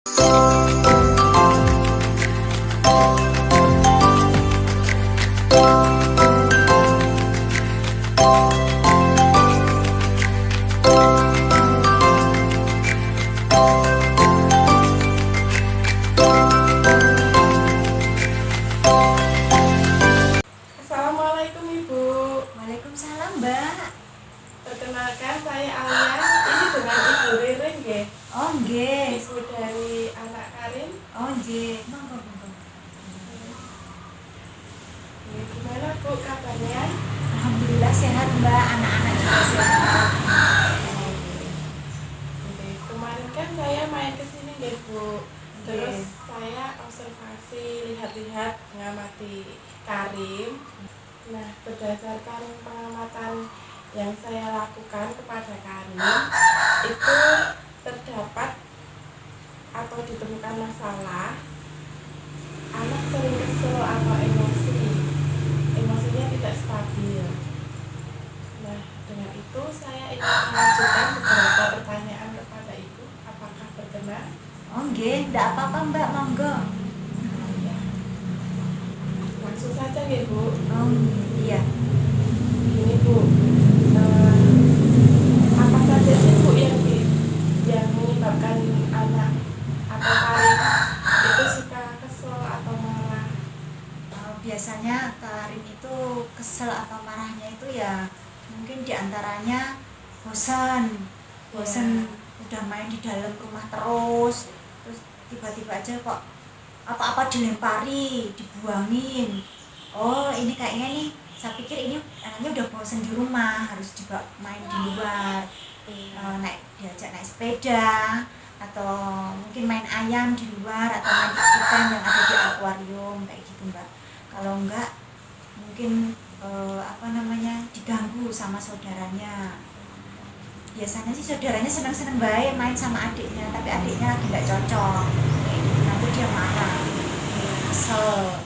Assalamualaikum Ibu. Waalaikumsalam, Mbak. Perkenalkan saya Alia. Ini dengan Ibu Ririn nggih. Oh, nggih. Ibu dari anak Karin. Oh, nggih. Monggo. Gimana Bu kabarnya? Alhamdulillah sehat, Mbak. Anak-anak juga sehat. Oke, kemarin kan saya main ke sini nggih Bu. Terus Nggih. saya observasi, lihat-lihat, mengamati Karim. Nah, berdasarkan pengamatan yang saya lakukan kepada Karim, itu terdapat atau ditemukan masalah anak sering kesel atau emosinya tidak stabil. Nah, dengan itu saya ingin mengajukan beberapa pertanyaan kepada Ibu. Apakah berkenan? Oh, nggih. Ndak apa-apa, Mbak. Monggo. Ya. Langsung saja ya Bu. Oh, iya. Gini Bu, apa saja sih Bu yang menyebabkan anak atau Karim itu suka kesel atau marah? Biasanya Karin itu kesel atau marahnya itu ya mungkin diantaranya bosan udah main di dalam rumah terus tiba-tiba aja kok apa-apa dilempari, dibuangin. Oh, ini kayaknya nih, saya pikir ini anaknya udah bosan di rumah, harus dibawa main di luar. Diajak naik sepeda atau mungkin main ayam di luar atau main ikan yang ada di akuarium kayak gitu, Mbak. Kalau enggak mungkin diganggu sama saudaranya. Biasanya sih saudaranya senang-senang baik main sama adiknya, tapi adiknya lagi nggak cocok kayak gitu, nanti dia marah, kesel,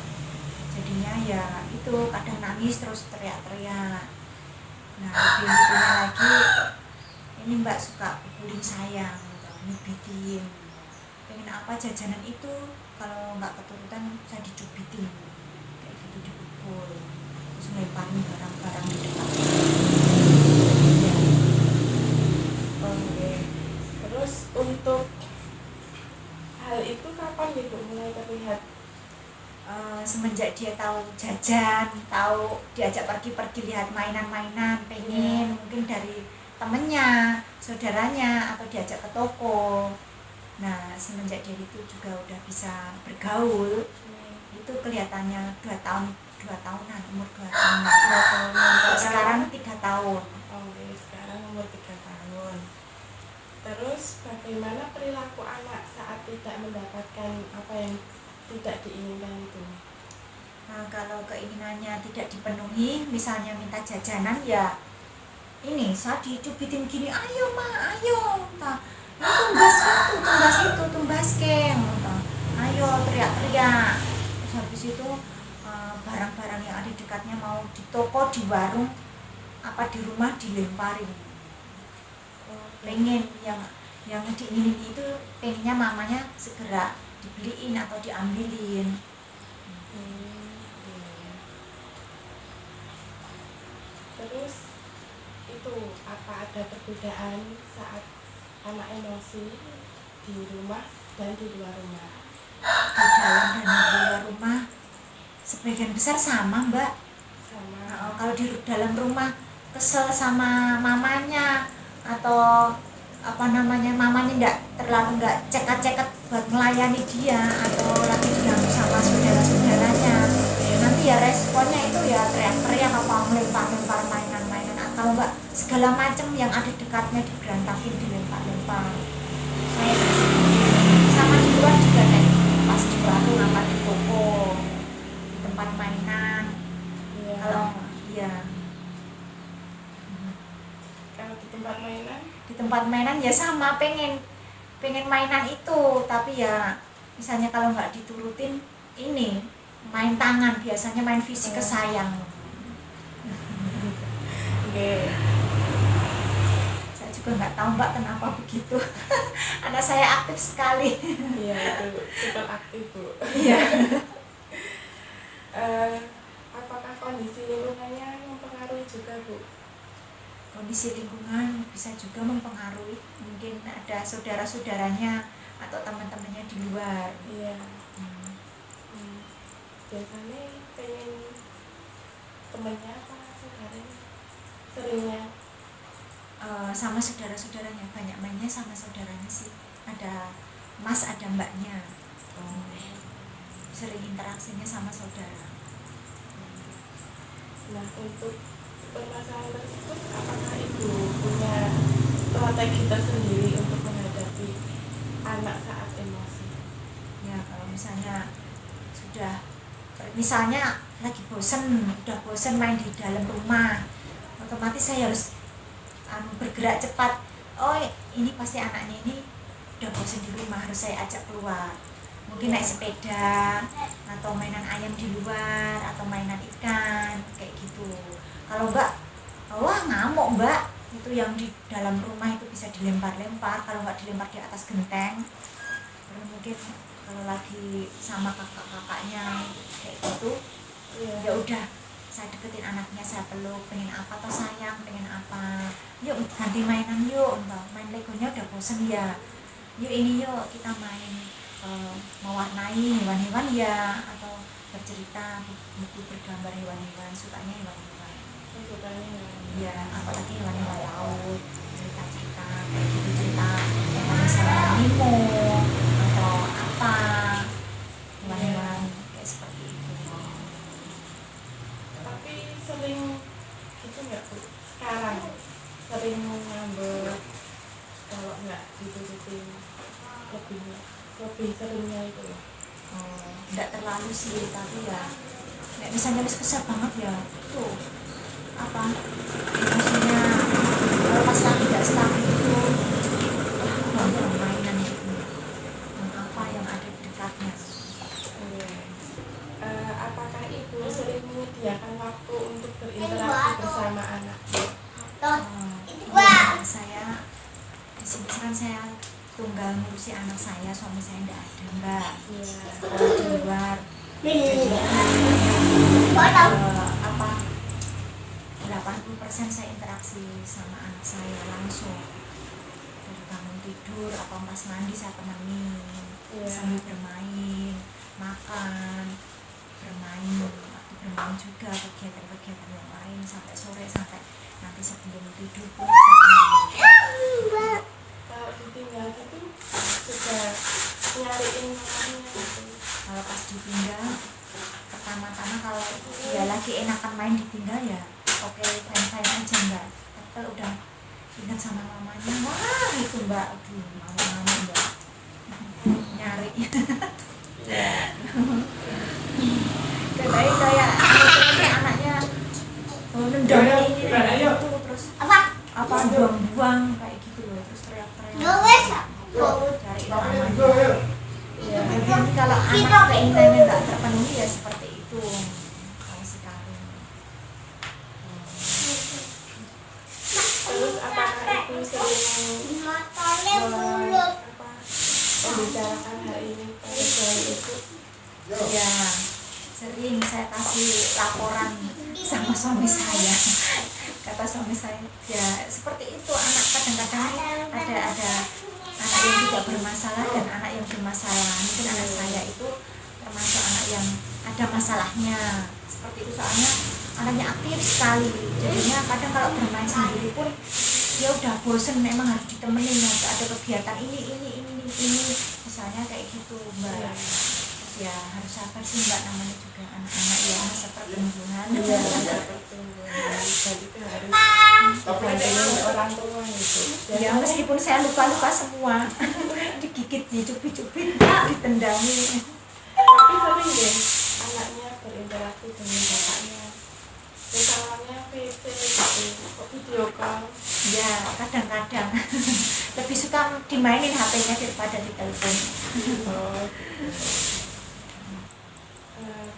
jadinya ya itu kadang nangis terus teriak-teriak. Nah, lebih lucunya lagi ini Mbak suka pukulin saya gitu, nyubitin, pengen apa jajanan itu, kalau nggak keturutan saya dicubitin kayak gitu, dipukul, terus ngelemparin barang-barang di depan. Ya. Oke. Terus untuk hal itu kapan gitu mulai terlihat? Semenjak dia tahu jajan, tahu diajak pergi-pergi lihat mainan-mainan, pengen mungkin dari temennya, saudaranya, atau diajak ke toko. Nah, semenjak dia itu juga udah bisa bergaul, itu kelihatannya 2 tahunan, umur 2 tahunan. Sekarang 3 tahun. Oke, sekarang umur 3 tahun. Terus bagaimana perilaku anak saat tidak mendapatkan apa yang tidak diinginkan itu? Nah, kalau keinginannya tidak dipenuhi, misalnya minta jajanan, ya ini saya dicubitin gini, ayo ma, ayo, tumbas keng, ayo, teriak-teriak. Terus habis itu barang-barang yang ada di dekatnya, mau di toko, di warung, apa di rumah dilemparin. Pengen yang diinginin itu, pengennya mamanya segera dibeliin atau diambilin. Terus itu apa ada perbedaan saat anak emosi di rumah dan di luar rumah? Di dalam dan di luar rumah sebagian besar sama, Mbak. Sama. Kalau di dalam rumah kesel sama mamanya atau mamanya nggak cekat-cekat buat melayani dia, atau lagi diganggu sama saudara-saudaranya, nanti ya responnya itu ya teriak-teriak apa melempar-lempar mainan-mainan, atau enggak segala macam yang ada dekatnya diberantakin, dilempar-lempar. Saya sama di luar juga kayak pas di warung apa di toko, di tempat mainan. Kalau di tempat mainan ya sama, pengen mainan itu, tapi ya misalnya kalau nggak diturutin, ini main tangan, biasanya main fisik ke sayang. Saya juga nggak tahu Mbak kenapa begitu. Anak saya aktif sekali. Iya, itu super aktif Bu. Iya. Apakah kondisi lingkungannya mempengaruhi juga Bu? Kondisi lingkungan bisa juga mempengaruhi, mungkin ada saudara-saudaranya atau teman-temannya di luar. Iya. Biasanya pengen temennya apa saudaranya? Seringnya Sama saudara-saudaranya, banyak mainnya sama saudaranya sih. Ada mas, ada mbaknya. Sering interaksinya sama saudara. Nah, untuk permasalahan tersebut, apakah Ibu punya strategi tersendiri untuk menghadapi anak saat emosi? Ya kalau misalnya lagi udah bosen main di dalam rumah, otomatis saya harus bergerak cepat. Oh ini pasti anaknya ini udah bosen di rumah, harus saya ajak keluar. Mungkin naik sepeda atau mainan ayam di luar atau mainan ikan kayak gitu. Kalau enggak, wah ngamuk Mbak, itu yang di dalam rumah itu bisa dilempar-lempar. Kalau enggak dilempar di atas genteng. Terus mungkin kalau lagi sama kakak-kakaknya kayak gitu, ya udah saya deketin anaknya, saya peluk, pengen apa toh sayang, pengen apa, yuk ganti mainan yuk Mbak, main legonya udah bosen ya, yuk ini yuk kita main mewarnai hewan-hewan ya, atau bercerita buku bergambar hewan-hewan, sukanya hewan-hewan. Ya apalagi hewan-hewan laut, cerita-cerita kayak gitu, cerita hewan sama Nemo atau apa, hewan-hewan kayak seperti itu. Tapi sering gitu nggak Bu? Sekarang sering ngambek kalau nggak diturutin lebih seringnya itu ya? Nggak terlalu sih, tapi ya nggak misalnya harus kesel banget ya tuh apa emosinya, kalau pas lagi nggak stabil itu buang mainan gitu, apa yang ada di dekatnya. Apakah Ibu sering menyediakan waktu untuk berinteraksi bersama anak? Iya, saya di sini kan saya tunggal ngurusi anak saya, suami saya nggak ada Mbak, sekolah di luar. Jadi 80% saya interaksi sama anak saya langsung, dari bangun tidur apa pas mandi saya temenin, sambil bermain, makan, bermain, waktu bermain juga kegiatan-kegiatan yang lain sampai sore, sampai nanti sebelum tidur pun saya temenin. Kalau ditinggal itu juga nyariin mamanya gitu. Kalau pas ditinggal, pertama-tama kalau dia lagi enakan main ditinggal ya oke, fine-fine aja Mbak. Tapi kalau udah ingat sama mamanya, wah itu Mbak, aduh mama Mbak nyari. kayak anaknya nendang ini itu, terus apa buang-buang kayak gitu loh, terus teriak-teriak cari mamanya. Ya, nanti kalau anak keinginannya nggak terpenuhi ya seperti itu. Kalau sekali. Terus apakah Ibu sering membicarakan hal ini pada suami Ibu? Ya, sering saya kasih laporan sama suami saya. Kata suami saya, ya seperti itu, anak kadang-kadang ada anak yang tidak bermasalah dan anak yang bermasalah. Mungkin anak saya itu termasuk anak yang ada masalahnya seperti itu, soalnya anaknya aktif sekali. Jadinya kadang kalau bermain sendiri pun dia udah bosen, memang harus ditemenin, harus ada kegiatan ini misalnya kayak gitu Mbak. Ya harus sabar sih Mbak, namanya juga anak-anak ya masa pertumbuhan. Iya, masa pertumbuhan. Dan itu harus dibantuin orang tua itu. Ya meskipun saya lupa-lupa semua, digigit, dicubit-cubit, ditendangin. Tapi sering deh anaknya berinteraksi dengan bapaknya. Misalnya VC gitu, video call. Ya kadang-kadang lebih suka dimainin HP-nya daripada ditelepon. Oh,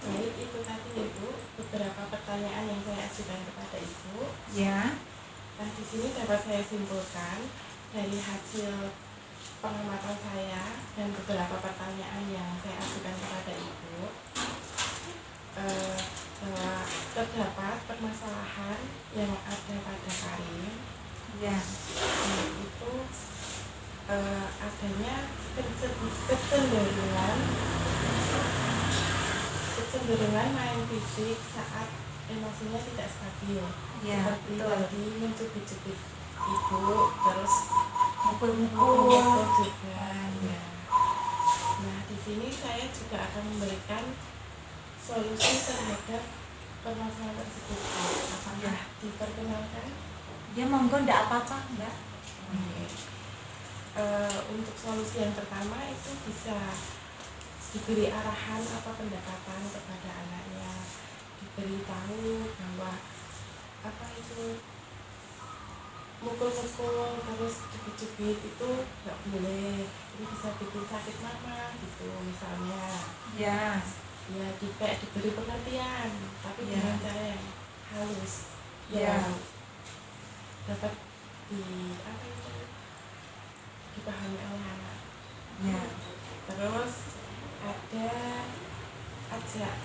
baik, itu tadi Ibu beberapa pertanyaan yang saya ajukan kepada Ibu. Ya. Nah, di sini dapat saya simpulkan dari hasil pengamatan saya dan beberapa pertanyaan yang saya ajukan kepada Ibu, bahwa terdapat permasalahan yang ada pada Karim, Ya. itu adanya kecenderungan main fisik saat emosinya tidak stabil. Ya, Seperti betul. tadi mencubit-cubit Ibu, terus Mukul-mukul. juga. Ya. Nah, di sini saya juga akan memberikan solusi terhadap permasalahan tersebut. Apakah diperkenalkan? Ya monggo, ndak apa-apa, Mbak. Oke. Untuk solusi yang pertama itu bisa diberi arahan atau pendekatan kepada anaknya, diberitahu bahwa apa itu mukul-mukul terus cubit-cubit itu nggak boleh, ini bisa bikin sakit mama gitu misalnya. Ya. Ya, kayak diberi pengertian tapi Ya. dengan cara yang halus, Ya. yang dapat dipahami oleh anak. Ya. Terus ada ajak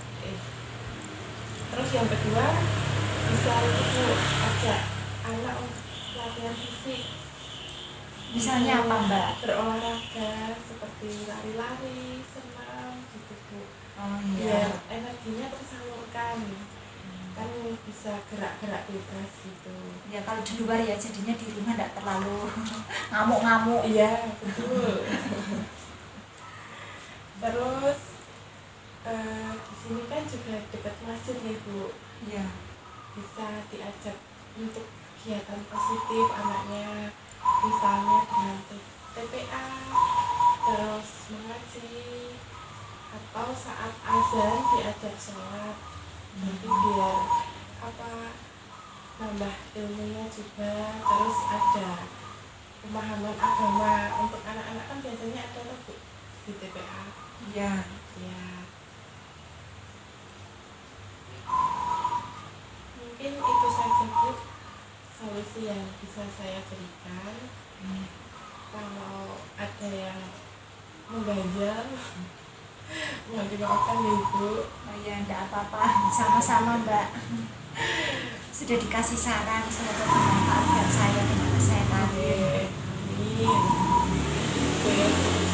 terus yang kedua bisa itu ajak anak untuk latihan fisik, Misalnya apa, Mbak? berolahraga seperti lari-lari, senam gitu Bu, Oh biar iya. energinya tersalurkan, kan bisa gerak-gerak bebas gitu. Ya kalau di luar ya, jadinya di rumah ndak terlalu ngamuk-ngamuk. Iya betul. Terus di sini kan juga dekat masjid nih Bu, Iya. bisa diajak untuk kegiatan positif anaknya, misalnya dengan TPA, terus mengaji, atau saat azan diajak sholat, nanti biar nambah ilmunya juga, terus ada pemahaman agama. Untuk anak-anak kan biasanya ada loh Bu di TPA. Iya. Ya, mungkin itu saja Bu solusi yang bisa saya berikan. Kalau ada yang mengganjal mohon dimaafkan ya Ibu. Oh iya, ndak apa-apa. Sama-sama, Mbak. Sudah dikasih saran, semoga bermanfaat buat saya dengan kesehatan. Amin. Oke.